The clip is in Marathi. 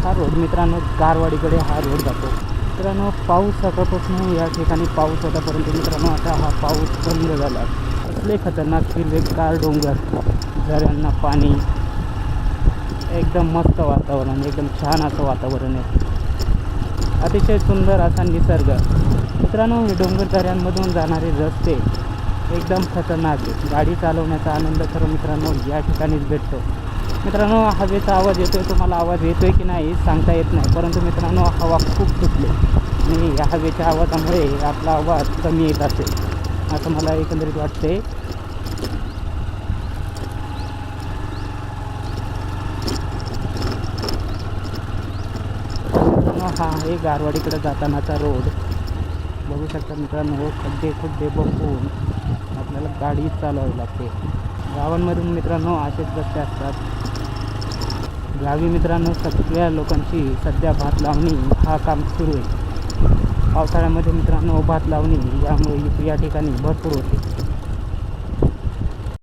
हा रोड मित्रांनो गारवाडीकडे हा रोड जातो. मित्रांनो पाऊस सकाळपासून या ठिकाणी पाऊस होता, परंतु मित्रांनो आता हा पाऊस बंद झाला. असले खतरनाक हिरवेगार डोंगर, झऱ्यांना पाणी, एकदम मस्त वातावरण, एकदम छान असं वातावरण आहे. अतिशय सुंदर असा निसर्ग. मित्रांनो हे डोंगर दऱ्यांमधून जाणारे रस्ते एकदम खतरनाक आहे. गाडी चालवण्याचा आनंद खरं मित्रांनो या ठिकाणीच भेटतो. मित्रांनो हवेचा आवाज येतो आहे, तुम्हाला आवाज येतो आहे की नाही सांगता येत नाही, परंतु मित्रांनो हवा खूप सुटली आणि या हवेच्या आवाजामुळे आपला आवाज कमी येत असेल असं मला एकंदरीत वाटते. हा आहे गारवाडीकडे जातानाचा रोड. बघू शकता मित्रांनो खड्डे बघून आपल्याला गाडी चालवावी लागते. गावांमधून मित्रांनो असेच रस्ते असतात. गावी मित्रांनो सगळ्या लोकांची सध्या भात लावणी हा काम सुरू आहे. पावसाळ्यामध्ये मित्रांनो भात लावणी यामुळे या ठिकाणी भरपूर होते.